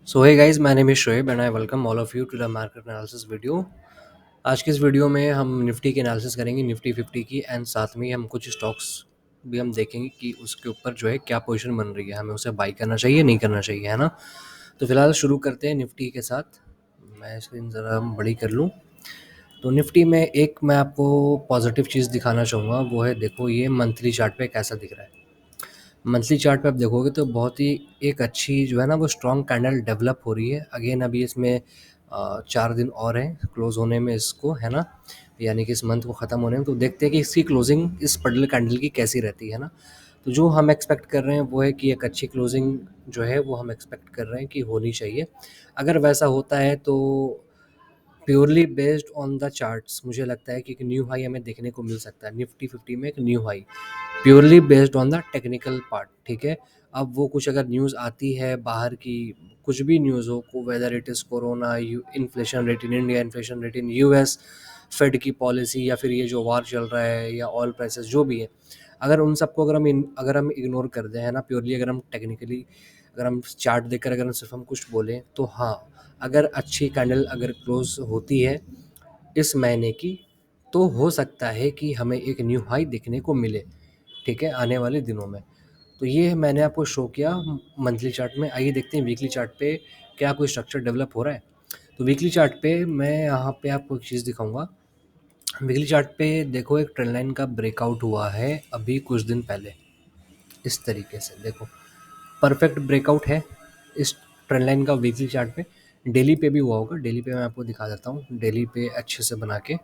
So hey guys, my name is Shoaib and I welcome all of you to the market analysis video. आज की इस video में हम Nifty की analysis करेंगे, निफ्टी 50 की, एंड साथ में हम कुछ स्टॉक्स भी हम देखेंगे कि उसके ऊपर जो है क्या पोजीशन बन रही है, हमें उसे बाई करना चाहिए नहीं करना चाहिए, है ना। तो फिलहाल शुरू करते हैं निफ्टी के साथ। मैं स्क्रीन ज़रा बड़ी कर लूँ। तो निफ्टी में एक मैं आपको पॉजिटिव चीज़ दिखाना चाहूँगा, वो है देखो ये मंथली चार्ट पे कैसा दिख रहा है। मंथली चार्ट पे आप देखोगे तो बहुत ही एक अच्छी जो है ना वो स्ट्रॉन्ग कैंडल डेवलप हो रही है। अगेन अभी इसमें 4 दिन और हैं क्लोज होने में इसको, है ना, यानी कि इस मंथ को ख़त्म होने में। तो देखते हैं कि इसकी क्लोजिंग इस पर्टिकुलर कैंडल की कैसी रहती है ना। तो जो हम एक्सपेक्ट कर रहे हैं वो है कि एक अच्छी क्लोजिंग जो है वो हम एक्सपेक्ट कर रहे हैं कि होनी चाहिए। अगर वैसा होता है तो purely based on the charts मुझे लगता है कि एक न्यू हाई हमें देखने को मिल सकता है निफ्टी 50 में, एक new high purely based on the technical part. ठीक है, अब वो कुछ अगर न्यूज़ आती है बाहर की, कुछ भी न्यूज़ हो, whether it is corona, inflation rate in India, inflation rate in US, fed की पॉलिसी, या फिर ये जो वार चल रहा है, या ऑयल प्राइसेस जो भी है, अगर उन सबको अगर हम इग्नोर कर दें, है ना, प्योरली अगर हम टेक्निकली अगर हम चार्ट देखकर अगर हम सिर्फ हम कुछ बोलें तो हाँ, अगर अच्छी कैंडल अगर क्लोज होती है इस महीने की, तो हो सकता है कि हमें एक न्यू हाई देखने को मिले, ठीक है, आने वाले दिनों में। तो ये मैंने आपको शो किया मंथली चार्ट में। आइए देखते हैं वीकली चार्ट पे क्या कोई स्ट्रक्चर डेवलप हो रहा है। तो वीकली चार्ट पे मैं यहाँ पे आपको एक चीज़ दिखाऊंगा। वीकली चार्ट पे देखो एक ट्रेंड लाइन का ब्रेकआउट हुआ है अभी कुछ दिन पहले, इस तरीके से देखो, परफेक्ट ब्रेकआउट है इस ट्रेंड लाइन का वीकली चार्ट पे। डेली पे भी हुआ होगा, डेली पे मैं आपको दिखा देता हूँ, डेली पे अच्छे से बना के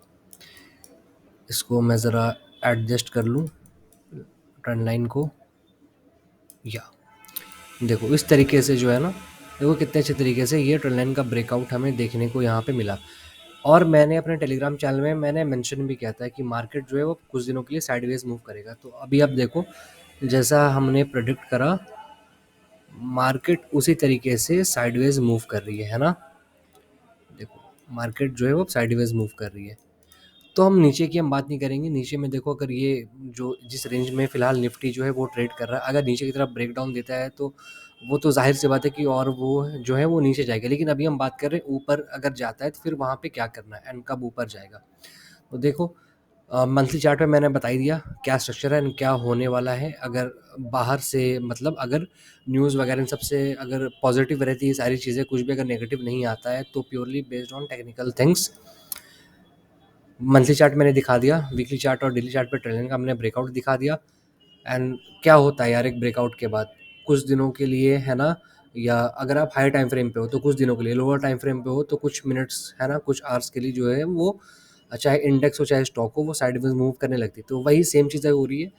इसको मैं ज़रा एडजस्ट कर लूँ ट्रेंड लाइन को। या देखो इस तरीके से जो है ना, देखो कितने अच्छे तरीके से ये ट्रेंड लाइन का ब्रेकआउट हमें देखने को यहाँ पे मिला। और मैंने अपने टेलीग्राम चैनल में मैंने मेंशन भी किया था कि मार्केट जो है वो कुछ दिनों के लिए साइडवेज मूव करेगा। तो अभी आप देखो, जैसा हमने प्रेडिक्ट करा, मार्केट उसी तरीके से साइडवेज मूव कर रही है ना। देखो मार्केट जो है वो साइडवेज मूव कर रही है। तो हम नीचे की हम बात नहीं करेंगे। नीचे में देखो, अगर ये जो जिस रेंज में फ़िलहाल निफ्टी जो है वो ट्रेड कर रहा है, अगर नीचे की तरफ ब्रेकडाउन देता है तो वो तो ज़ाहिर सी बात है कि और वो जो है वो नीचे जाएगा। लेकिन अभी हम बात कर रहे हैं ऊपर अगर जाता है तो फिर वहाँ पे क्या करना है एंड कब ऊपर जाएगा। तो देखो मंथली चार्ट में मैंने बता ही दिया क्या स्ट्रक्चर है एंड क्या होने वाला है। अगर बाहर से मतलब अगर न्यूज़ वगैरह इन सबसे अगर पॉजिटिव रहती है सारी चीज़ें, कुछ भी अगर नेगेटिव नहीं आता है, तो purely based on technical things monthly chart मैंने दिखा दिया, वीकली चार्ट और डेली चार्ट पे ट्रेंड का हमने ब्रेकआउट दिखा दिया। एंड क्या होता है यार एक ब्रेकआउट के बाद कुछ दिनों के लिए, है ना, या अगर आप हाई टाइम फ्रेम पे हो तो कुछ दिनों के लिए, लोअर टाइम फ्रेम पे हो तो कुछ मिनट्स, है ना, कुछ आवर्स के लिए जो है वो, चाहे इंडेक्स हो चाहे स्टॉक हो, वो साइडवेज मूव करने लगती है। तो वही सेम चीज़ हो रही है,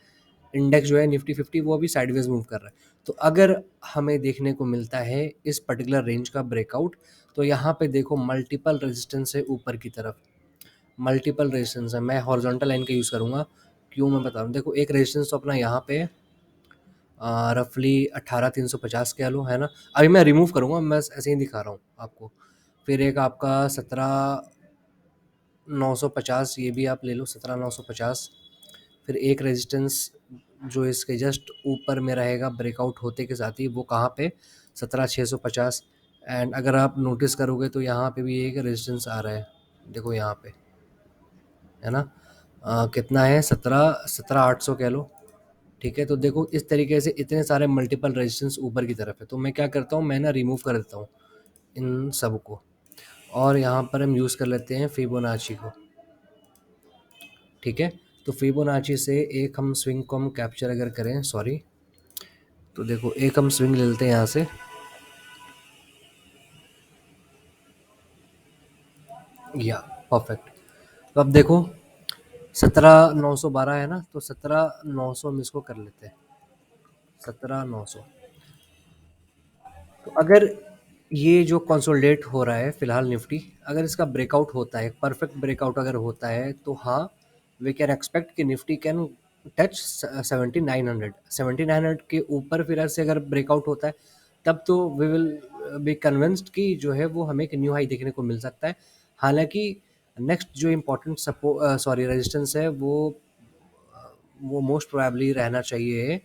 इंडेक्स जो है निफ्टी 50 वो अभी साइडवेज मूव कर रहा है। तो अगर हमें देखने को मिलता है इस पर्टिकुलर रेंज का ब्रेकआउट, तो यहाँ पे देखो मल्टीपल रेजिस्टेंस है ऊपर की तरफ, मल्टीपल रेजिस्टेंस है। मैं हॉरिजॉन्टल लाइन का यूज़ करूँगा, क्यों मैं बता रहा हूँ। देखो एक रेजिस्टेंस तो अपना यहाँ पे रफली 18,350 कह लो, है ना। अभी मैं रिमूव करूँगा, मैं ऐसे ही दिखा रहा हूँ आपको। फिर एक आपका 17,950, ये भी आप ले लो 17,950। फिर एक रेजिस्टेंस जो इसके जस्ट ऊपर में रहेगा ब्रेकआउट होते के साथ ही, वो कहाँ पे, 17,650। एंड अगर आप नोटिस करोगे तो यहाँ पे भी एक रेजिस्टेंस आ रहा है, देखो यहाँ पे, है ना। कितना है, 17,800 कह लो, ठीक है। तो देखो इस तरीके से इतने सारे मल्टीपल रेजिस्टेंस ऊपर की तरफ है। तो मैं क्या करता हूँ, मैं ना रिमूव कर देता हूँ इन सब को, और यहाँ पर हम यूज़ कर लेते हैं फिबोनाची को, ठीक है। तो फिबोनाची से एक हम स्विंग को हम कैप्चर अगर करें, सॉरी, तो देखो एक हम स्विंग ले लेते हैं यहाँ से, या परफेक्ट। तो अब देखो 17,912 है ना, तो 17,900 हम इसको कर लेते हैं, 17,900। तो अगर ये जो कंसोलिडेट हो रहा है फिलहाल निफ्टी, अगर इसका ब्रेकआउट होता है, परफेक्ट ब्रेकआउट अगर होता है, तो हाँ, वी कैन एक्सपेक्ट कि निफ्टी कैन टच 7,900, 7,900 के ऊपर फिर से अगर ब्रेकआउट होता है, तब तो वी विल बी कन्विंस्ड कि जो है वो हमें एक न्यू हाई देखने को मिल सकता है। हालांकि नेक्स्ट जो इम्पोर्टेंट सॉरी रेजिस्टेंस है वो मोस्ट प्रोबेबली रहना चाहिए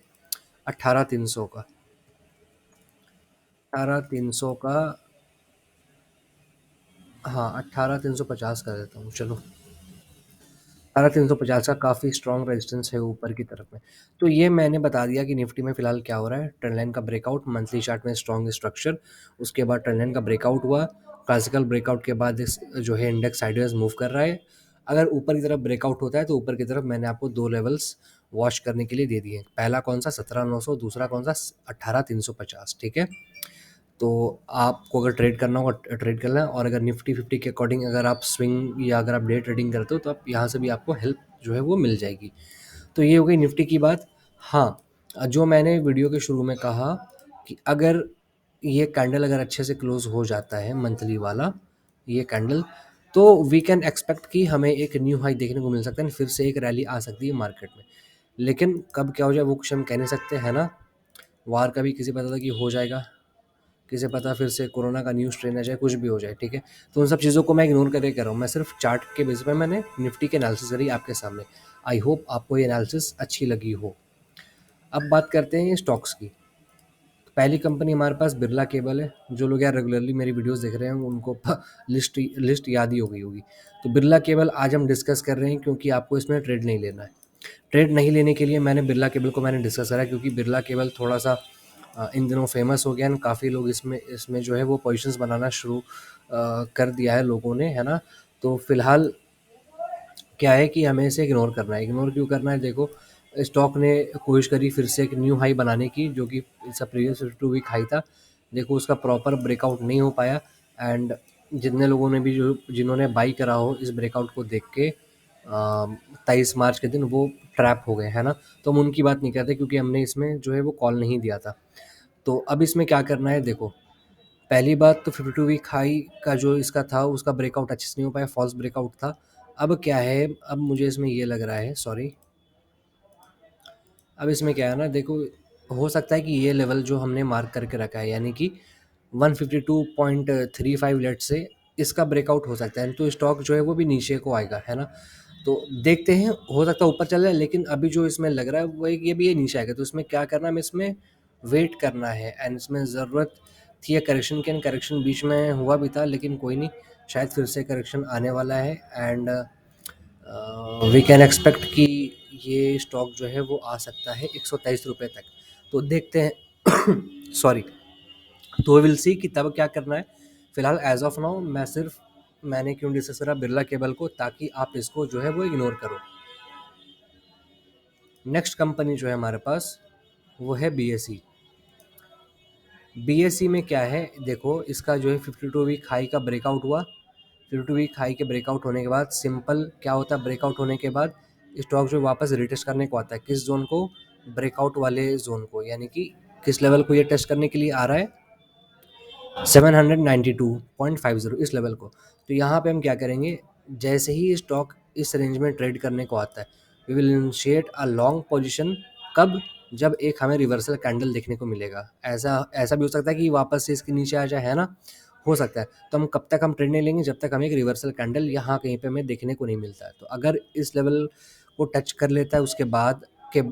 18,300 का, 18,300 का। हाँ, 18,350 कर देता हूँ, चलो। 18,350 का काफ़ी स्ट्रॉन्ग रेजिस्टेंस है ऊपर की तरफ में। तो ये मैंने बता दिया कि निफ्टी में फ़िलहाल क्या हो रहा है। ट्रेंड लाइन का ब्रेकआउट, मंथली चार्ट में स्ट्रॉन्ग स्ट्रक्चर, उसके बाद ट्रेंड लाइन का ब्रेकआउट हुआ, क्लासिकल ब्रेकआउट के बाद इस जो है इंडेक्स साइडवेज मूव कर रहा है। अगर ऊपर की तरफ ब्रेकआउट होता है तो ऊपर की तरफ मैंने आपको 2 लेवल्स वॉच करने के लिए दे दिए हैं। पहला कौन-सा 17,900, दूसरा कौन-सा 18,350, ठीक है? तो आपको अगर ट्रेड करना होगा ट्रेड कर लें, और अगर निफ्टी फिफ्टी के अकॉर्डिंग अगर आप स्विंग या अगर आप डे ट्रेडिंग करते हो तो आप यहाँ से भी आपको हेल्प जो है वो मिल जाएगी। तो ये हो गई निफ्टी की बात। हाँ, जो मैंने वीडियो के शुरू में कहा कि अगर ये कैंडल अगर अच्छे से क्लोज हो जाता है मंथली वाला ये कैंडल, तो वी कैन एक्सपेक्ट कि हमें एक न्यू हाई देखने को मिल सकता है, फिर से एक रैली आ सकती है मार्केट में। लेकिन कब क्या हो जाए वो कुछ हम कह नहीं सकते, है ना? वार का भी किसी पता था कि हो जाएगा, किसे पता फिर से कोरोना का न्यू स्ट्रेन आ जाए, कुछ भी हो जाए, ठीक है? तो उन सब चीज़ों को मैं इग्नोर करके कर रहा हूँ, मैं सिर्फ चार्ट के बेस पे मैंने निफ्टी की एनालिसिस करी आपके सामने। आई होप आपको ये एनालिसिस अच्छी लगी हो। अब बात करते हैं स्टॉक्स की। पहली कंपनी हमारे पास बिरला केबल है। जो लोग यार रेगुलरली मेरी वीडियोस देख रहे हैं उनको लिस्ट याद ही हो गई होगी। तो बिरला केबल आज हम डिस्कस कर रहे हैं क्योंकि आपको इसमें ट्रेड नहीं लेना है। ट्रेड नहीं लेने के लिए मैंने बिरला केबल को मैंने डिस्कस करा, क्योंकि बिरला केबल थोड़ा सा इन दिनों फेमस हो गया है। काफ़ी लोग इसमें इसमें जो है वो पोजीशंस बनाना शुरू कर दिया है लोगों ने, है ना? तो फिलहाल क्या है कि हमें इसे इग्नोर करना है। इग्नोर क्यों करना है? देखो, स्टॉक ने कोशिश करी फिर से एक न्यू हाई बनाने की, जो कि इसका प्रीवियस 52 वीक हाई था। देखो उसका प्रॉपर ब्रेकआउट नहीं हो पाया, एंड जितने लोगों ने भी जो जिन्होंने बाई करा हो इस ब्रेकआउट को देख के 23 मार्च के दिन वो ट्रैप हो गए, है ना? तो हम उनकी बात नहीं करते क्योंकि हमने इसमें जो है वो कॉल नहीं दिया था। तो अब इसमें क्या करना है? देखो, पहली बात तो 52 वीक हाई का जो इसका था उसका ब्रेकआउट अच्छे से नहीं हो पाया, फॉल्स ब्रेकआउट था। अब क्या है, अब मुझे इसमें ये लग रहा है, सॉरी, अब इसमें क्या है ना, देखो, हो सकता है कि ये लेवल जो हमने मार्क करके रखा है यानी कि 152.35 लेट से इसका ब्रेकआउट हो सकता है, तो स्टॉक जो है वो भी नीचे को आएगा, है ना? तो देखते हैं, हो सकता है ऊपर चल जाए, लेकिन अभी जो इसमें लग रहा है वो एक ये भी ये नीचे आएगा। तो इसमें क्या करना है, हमें इसमें वेट करना है, एंड इसमें ज़रूरत थी करेक्शन की, एंड करेक्शन बीच में हुआ भी था, लेकिन कोई नहीं, शायद फिर से करेक्शन आने वाला है, एंड वी कैन एक्सपेक्ट कि ये स्टॉक जो है वो आ सकता है 123 रुपये तक। तो देखते हैं सॉरी। तो विल सी कि तब क्या करना है। फिलहाल एज ऑफ नाउ मैंने क्यों डिस्कस करा बिरला केबल को, ताकि आप इसको जो है वो इग्नोर करो। नेक्स्ट कंपनी जो है हमारे पास वो है बीएसई। बीएसई में क्या है, देखो इसका जो है 52 वीक हाई का ब्रेकआउट हुआ। 52 वीक हाई के ब्रेकआउट होने के बाद सिंपल क्या होता है, ब्रेकआउट होने के बाद स्टॉक जो वापस रिटेस्ट करने को आता है, किस जोन को? ब्रेकआउट वाले जोन को, यानी कि किस लेवल को ये टेस्ट करने के लिए आ रहा है? 792.50, इस लेवल को। तो यहाँ पे हम क्या करेंगे, जैसे ही स्टॉक इस रेंज में ट्रेड करने को आता है, we will initiate a long position. कब? जब एक हमें रिवर्सल कैंडल देखने को मिलेगा। ऐसा ऐसा भी हो सकता है कि वापस से इसके नीचे आ जाए, है ना? हो सकता है। तो हम कब तक हम ट्रेड नहीं लेंगे? जब तक हमें एक रिवर्सल कैंडल यहाँ कहीं पे हमें देखने को नहीं मिलता है। तो अगर इस लेवल को टच कर लेता है, उसके बाद के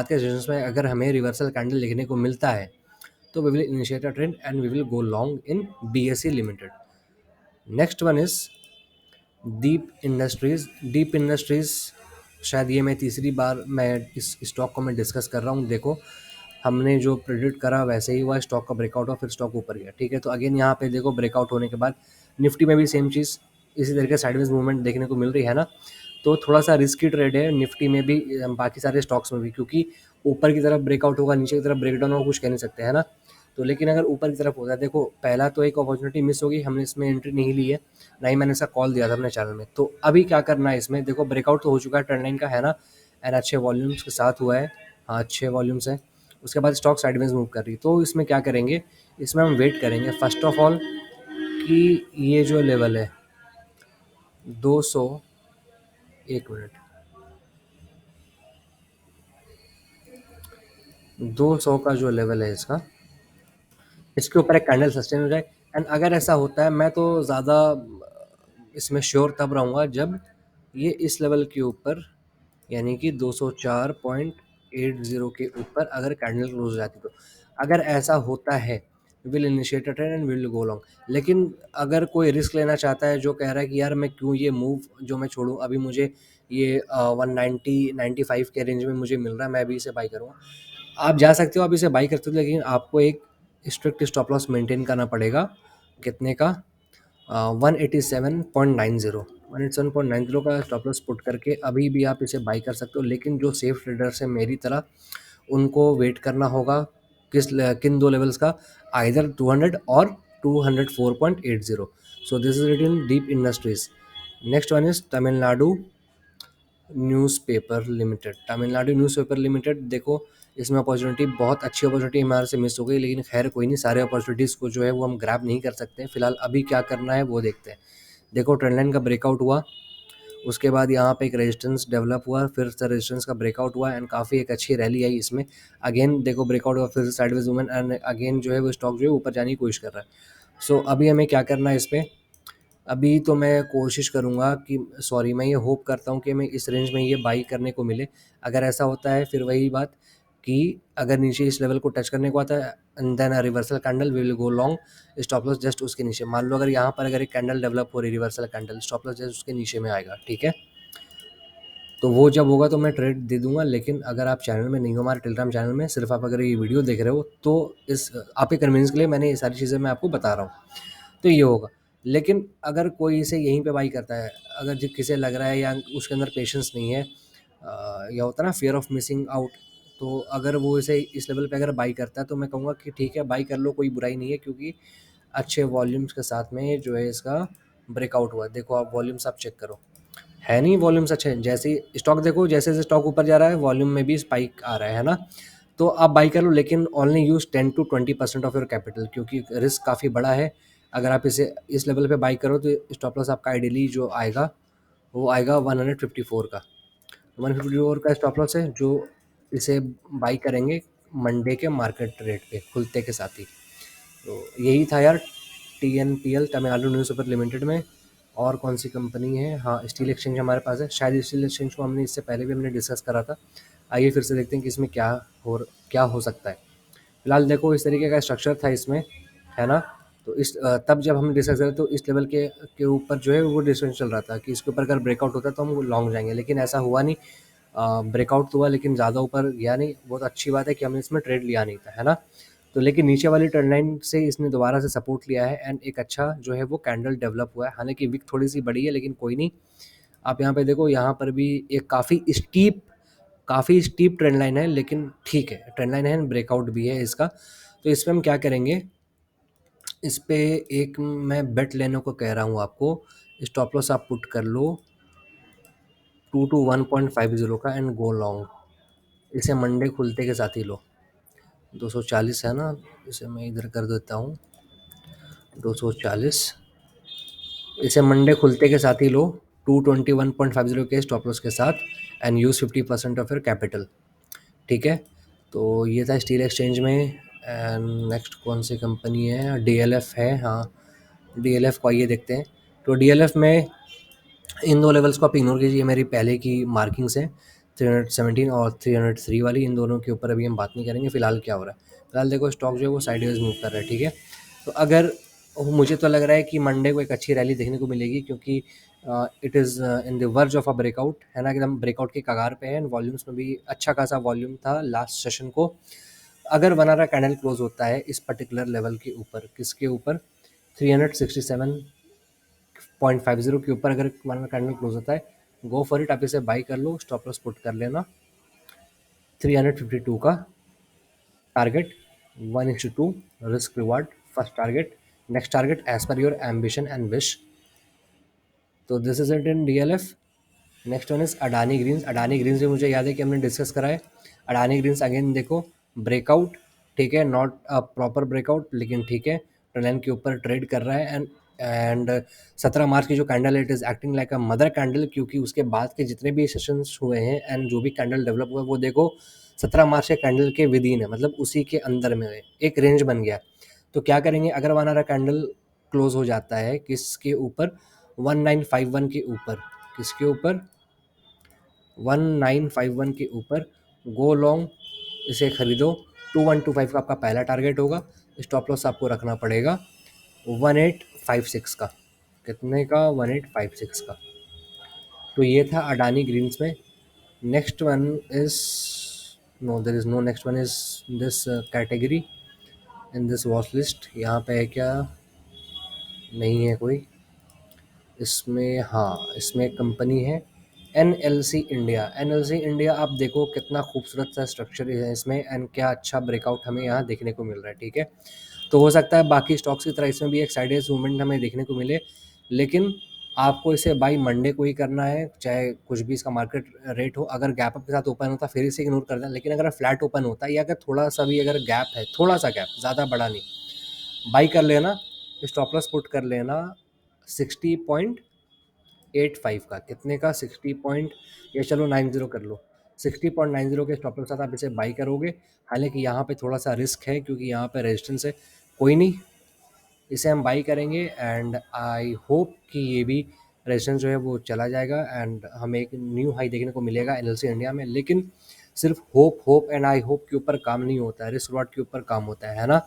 सेशंस में अगर हमें रिवर्सल कैंडल देखने को मिलता है, तो we will initiate a trend and we will go long in BSE Limited. Next one is deep industries. Deep industries शायद ये मैं तीसरी बार मैं इस स्टॉक को मैं डिस्कस कर रहा हूँ। देखो, हमने जो प्रेडिक्ट करा वैसे ही हुआ, स्टॉक का ब्रेकआउट हुआ, फिर स्टॉक ऊपर गया, ठीक है? तो अगेन यहाँ पे देखो ब्रेकआउट होने के बाद निफ्टी में भी सेम चीज़ इसी तरीके से साइडवेज मूवमेंट देखने को मिल रही है ना। तो थोड़ा सा रिस्की ट्रेड है निफ्टी में भी, बाकी सारे स्टॉक्स में भी, क्योंकि ऊपर की तरफ ब्रेकआउट होगा, नीचे की तरफ ब्रेकडाउन होगा, कुछ कह नहीं सकते, है ना? तो लेकिन अगर ऊपर की तरफ होता है, देखो पहला तो एक अपॉर्चुनिटी मिस होगी, हमने इसमें एंट्री नहीं ली है, ना ही मैंने इसका कॉल दिया था अपने चैनल में। तो अभी क्या करना है इसमें, देखो ब्रेकआउट तो हो चुका है ट्रेंड लाइन का, है ना? एंड अच्छे वॉल्यूम्स के साथ हुआ है। हाँ, अच्छे वॉल्यूम्स हैं। उसके बाद स्टॉक साइडवेज मूव कर रही, तो इसमें क्या करेंगे, इसमें हम वेट करेंगे फर्स्ट ऑफ ऑल कि ये जो लेवल है 200, एक मिनट, 200 का जो लेवल है इसका, इसके ऊपर एक कैंडल सस्टेन हो जाए। एंड अगर ऐसा होता है, मैं तो ज़्यादा इसमें श्योर तब रहूँगा जब ये इस लेवल के ऊपर, यानी कि 204.80 के ऊपर अगर कैंडल क्लोज हो जाती तो। अगर ऐसा होता है will initiate a trade and will go long. लेकिन अगर कोई रिस्क लेना चाहता है, जो कह रहा है कि यार मैं क्यों ये मूव जो मैं छोड़ूं, अभी मुझे ये 190-95 के रेंज में मुझे मिल रहा है, मैं अभी इसे बाई करूँगा, आप जा सकते हो, आप इसे बाई कर सकते हो, लेकिन आपको एक स्ट्रिक्ट स्टॉप लॉस मेंटेन करना पड़ेगा। कितने का? 187.90, 187.90 का स्टॉप लॉस पुट करके अभी भी आप इसे बाई कर सकते हो। लेकिन जो सेफ ट्रेडर्स हैं मेरी तरह, उनको वेट करना होगा किन दो लेवल्स का, आइदर 200 और 204.80। So this is written deep industries. Next one is Tamil Nadu newspaper limited. Tamil Nadu newspaper limited, देखो इसमें अपॉर्चुनिटी, बहुत अच्छी अपॉर्चुनिटी हमारे से मिस हो गई, लेकिन खैर कोई नहीं, सारे अपॉर्चुनिटीज़ को जो है वो हम ग्रैब नहीं कर सकते हैं। फिलहाल अभी क्या करना है वो देखते हैं। देखो ट्रेंड लाइन का ब्रेकआउट हुआ, उसके बाद यहाँ पे एक रेजिस्टेंस डेवलप हुआ, फिर से रेजिस्टेंस का ब्रेकआउट हुआ एंड काफ़ी एक अच्छी रैली आई इसमें। अगेन देखो ब्रेकआउट हुआ, फिर से साइडवेज मूवमेंट एंड अगेन जो है वो स्टॉक जो है ऊपर जाने की कोशिश कर रहा है। सो अभी हमें क्या करना है इस पे? अभी तो मैं कोशिश करूँगा कि, सॉरी, मैं ये होप करता हूँ कि हमें इस रेंज में ये बाई करने को मिले। अगर ऐसा होता है फिर वही बात कि अगर नीचे इस लेवल को टच करने को आता है and then a reversal candle, we will go long. Stop loss just उसके नीचे, मान लो अगर यहाँ पर अगर एक कैंडल डेवलप हो रही reversal candle, stop loss just उसके नीचे में आएगा, ठीक है। तो वो जब होगा तो मैं ट्रेड दे दूंगा। लेकिन अगर आप चैनल में नहीं हो, हमारे टेलीग्राम चैनल में, सिर्फ आप अगर ये वीडियो देख रहे हो, तो इस आपके कन्वीनियंस के लिए मैंने ये सारी चीज़ें मैं आपको बता रहा हूँ, तो ये होगा। लेकिन अगर कोई इसे यहीं पे बाई करता है, अगर जो किसे लग रहा है या उसके अंदर पेशेंस नहीं है, या होता है ना फियर ऑफ मिसिंग आउट, तो अगर वो इसे इस लेवल पे अगर बाई करता है तो मैं कहूँगा कि ठीक है, बाई कर लो, कोई बुराई नहीं है, क्योंकि अच्छे वॉल्यूम्स के साथ में जो है इसका ब्रेकआउट हुआ। देखो आप वॉल्यूम्स आप चेक करो, है नहीं वॉल्यूम्स अच्छे हैं। जैसे ही स्टॉक देखो, जैसे जैसे स्टॉक ऊपर जा रहा है वॉल्यूम में भी स्पाइक आ रहा है ना। तो आप बाई कर लो, लेकिन only use 10 to 20% of your capital, क्योंकि रिस्क काफ़ी बड़ा है। अगर आप इसे इस लेवल पे बाई करो तो स्टॉप लॉस आपका आइडियली जो आएगा वो आएगा 154 का। 154 का स्टॉप लॉस है, जो इसे बाई करेंगे मंडे के मार्केट रेट पे खुलते के साथ ही। तो यही था यार, TNPL तमिलनाडु न्यूज़पेपर लिमिटेड में। और कौन सी कंपनी है? हाँ, स्टील एक्सचेंज हमारे पास है। शायद स्टील एक्सचेंज को हमने इससे पहले भी हमने डिस्कस करा था। आइए फिर से देखते हैं कि इसमें क्या हो सकता है। फिलहाल देखो इस तरीके का स्ट्रक्चर था इसमें, है ना। तो तब जब हम डिस्कस करें तो इस लेवल के ऊपर जो है वो डिस्कशन चल रहा था कि इसके ऊपर अगर ब्रेकआउट होता है तो हम लॉन्ग जाएंगे, लेकिन ऐसा हुआ नहीं। ब्रेकआउट तो हुआ लेकिन ज़्यादा ऊपर गया नहीं। बहुत अच्छी बात है कि हमने इसमें ट्रेड लिया नहीं था, है ना। तो लेकिन नीचे वाली ट्रेंड लाइन से इसने दोबारा से सपोर्ट लिया है एंड एक अच्छा जो है वो कैंडल डेवलप हुआ है। हालांकि विक थोड़ी सी बड़ी है, लेकिन कोई नहीं। आप यहाँ पे देखो, यहाँ पर भी एक काफ़ी स्टीप ट्रेंड लाइन है, लेकिन ठीक है, ट्रेंड लाइन है, ब्रेकआउट भी है इसका। तो इस पर हम क्या करेंगे, इस पे एक मैं बेट लेने को कह रहा हूँ आपको। स्टॉप लॉस आप पुट कर लो 2 to 1.50 का एंड गो लॉन्ग। इसे मंडे खुलते के साथ ही लो। 240 है ना, इसे मैं इधर कर देता हूँ 240। इसे मंडे खुलते के साथ ही लो 221.50 के स्टॉप लॉस के साथ and use 50% of your capital, ठीक है। तो ये था स्टील एक्सचेंज में। एंड नेक्स्ट कौन सी कंपनी है? DLF है, हाँ। DLF को आइए देखते हैं। तो DLF में इन दो लेवल्स को आप इग्नोर कीजिए, मेरी पहले की मार्किंग्स हैं 317 और 303 वाली। इन दोनों के ऊपर अभी हम बात नहीं करेंगे। फिलहाल क्या हो रहा है, फिलहाल देखो स्टॉक जो है वो साइडवेज मूव कर रहा है, ठीक है। तो अगर मुझे तो लग रहा है कि मंडे को एक अच्छी रैली देखने को मिलेगी, क्योंकि it is in the verge of a breakout, है ना, एकदम ब्रेकआउट के कगार पे है एंड वॉल्यूम्स में भी अच्छा खासा वॉल्यूम था लास्ट सेशन को। अगर वन आवर कैंडल क्लोज होता है इस पर्टिकुलर लेवल के ऊपर, किसके ऊपर? 367.50 के ऊपर अगर वन आवर कैंडल क्लोज होता है, गो फॉर इट, आप इसे बाई कर लो, स्टॉप लॉस पुट कर लेना 352 का target, 1:2 risk reward. First target, next target as per your ambition and wish. तो this is it in DLF। Next one is Adani greens. Adani greens भी मुझे याद है कि हमने डिस्कस करा है। अडानी ग्रीन्स अगेन देखो ब्रेकआउट, ठीक है, नॉट अ प्रॉपर ब्रेकआउट, लेकिन ठीक है, ट्रेंड लाइन के ऊपर ट्रेड कर रहा है एंड 17 मार्च की जो कैंडल है, it is acting like a mother candle, क्योंकि उसके बाद के जितने भी सेशंस हुए हैं एंड जो भी कैंडल डेवलप हुआ है वो देखो 17 मार्च के कैंडल के विद इन है, मतलब उसी के अंदर में एक रेंज बन गया। तो क्या करेंगे, अगर 1 आवर कैंडल क्लोज हो जाता है किसके ऊपर? 1951 के ऊपर। किसके ऊपर? 1951 के ऊपर। गो लॉन्ग, इसे खरीदो। 2125 का आपका पहला टारगेट होगा। स्टॉप लॉस आपको रखना पड़ेगा 1856 का। कितने का? 1856 का। तो ये था अडानी ग्रीन्स में। Next one is, no there is no next one is this category in this watch list. यहाँ पे है क्या? नहीं है कोई इसमें। हाँ, इसमें एक कंपनी है NLC इंडिया। NLC इंडिया आप देखो कितना खूबसूरत सा स्ट्रक्चर है इसमें, एंड क्या अच्छा ब्रेकआउट हमें यहाँ देखने को मिल रहा है। ठीक है, तो हो सकता है बाकी स्टॉक्स की तरह इसमें भी एक साइडवेज मूवमेंट हमें देखने को मिले, लेकिन आपको इसे बाई मंडे को ही करना है, चाहे कुछ भी इसका मार्केट रेट हो। अगर गैप अप के साथ ओपन होता फिर इसे इग्नोर कर दें, लेकिन अगर फ्लैट ओपन होता है या अगर थोड़ा सा भी अगर गैप है, थोड़ा सा गैप, ज़्यादा बड़ा नहीं, बाई कर लेना, स्टॉप लॉस पुट कर लेना 60.85 का। कितने का? 60 पॉइंट, या चलो 90 कर लो। 60.90 के स्टॉप लॉस के साथ आप इसे बाई करोगे। हालांकि यहाँ पे थोड़ा सा रिस्क है क्योंकि यहाँ पे रेजिस्टेंस है। कोई नहीं, इसे हम बाई करेंगे एंड आई होप कि ये भी रेजिस्टेंस जो है वो चला जाएगा एंड हमें एक न्यू हाई देखने को मिलेगा NLC इंडिया में। लेकिन सिर्फ hope hope and I hope के ऊपर काम नहीं होता है, रिस्क रॉट के ऊपर काम होता है ना।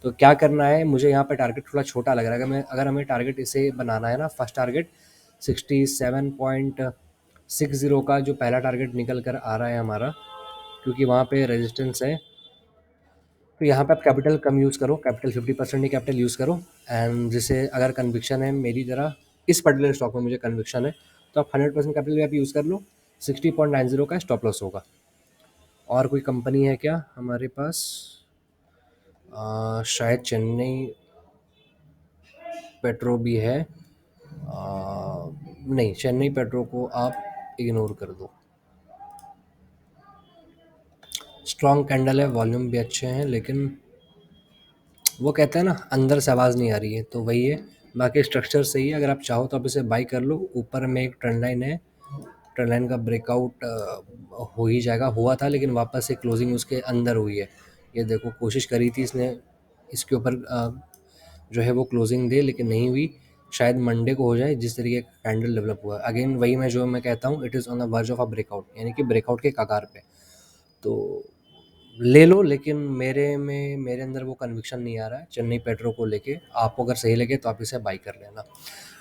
तो क्या करना है, मुझे यहाँ पे टारगेट थोड़ा छोटा लग रहा है। अगर हमें टारगेट इसे बनाना है ना, फर्स्ट टारगेट 67.60 का जो पहला टारगेट निकल कर आ रहा है हमारा, क्योंकि वहाँ पे रेजिस्टेंस है। तो यहाँ पे आप कैपिटल कम यूज़ करो, कैपिटल 50% ही कैपिटल यूज़ करो। एंड जिसे अगर कन्विक्शन है मेरी तरह इस पर्टिकुलर स्टॉक में मुझे कन्विक्शन है, तो आप 100% कैपिटल भी आप यूज़ कर लो। 60.90 का स्टॉप लॉस होगा। और कोई कंपनी है क्या हमारे पास? शायद चेन्नई पेट्रो भी है। नहीं, चेन्नई पेट्रो को आप इग्नोर कर दो। स्ट्रॉन्ग कैंडल है, वॉल्यूम भी अच्छे हैं, लेकिन वो कहते हैं ना अंदर से आवाज़ नहीं आ रही है, तो वही है। बाकी स्ट्रक्चर सही है, अगर आप चाहो तो आप इसे बाई कर लो। ऊपर में एक ट्रेंड लाइन है, ट्रेंड लाइन का ब्रेकआउट हो ही जाएगा, हुआ था लेकिन वापस से क्लोजिंग उसके अंदर हुई है। ये देखो, कोशिश करी थी इसने इसके ऊपर जो है वो क्लोजिंग दे, लेकिन नहीं हुई। शायद मंडे को हो जाए जिस तरीके का कैंडल डेवलप हुआ। अगेन वही मैं कहता हूँ, it is on the verge of a breakout, यानी कि ब्रेकआउट के कगार पे। तो ले लो, लेकिन मेरे अंदर वो कन्विक्शन नहीं आ रहा है चेन्नई पेट्रो को लेके। आपको अगर सही लगे तो आप इसे बाई कर लेना।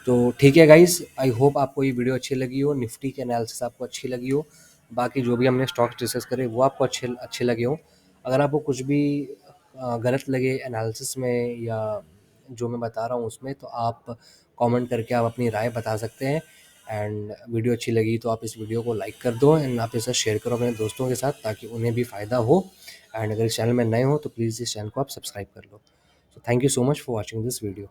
तो ठीक है गाइस, आई होप आपको ये वीडियो अच्छी लगी हो, निफ्टी के एनालिसिस आपको अच्छी लगी हो, बाकी जो भी हमने स्टॉक्स डिस्कस करे वो आपको अच्छे लगे हो। अगर आपको कुछ भी गलत लगे एनालिसिस में या जो मैं बता रहा हूँ उसमें, तो आप कमेंट करके आप अपनी राय बता सकते हैं। एंड वीडियो अच्छी लगी तो आप इस वीडियो को लाइक कर दो एंड आप इसे शेयर करो अपने दोस्तों के साथ, ताकि उन्हें भी फ़ायदा हो। एंड अगर इस चैनल में नए हो तो प्लीज़ इस चैनल को आप सब्सक्राइब कर लो। So thank you so much for watching this video.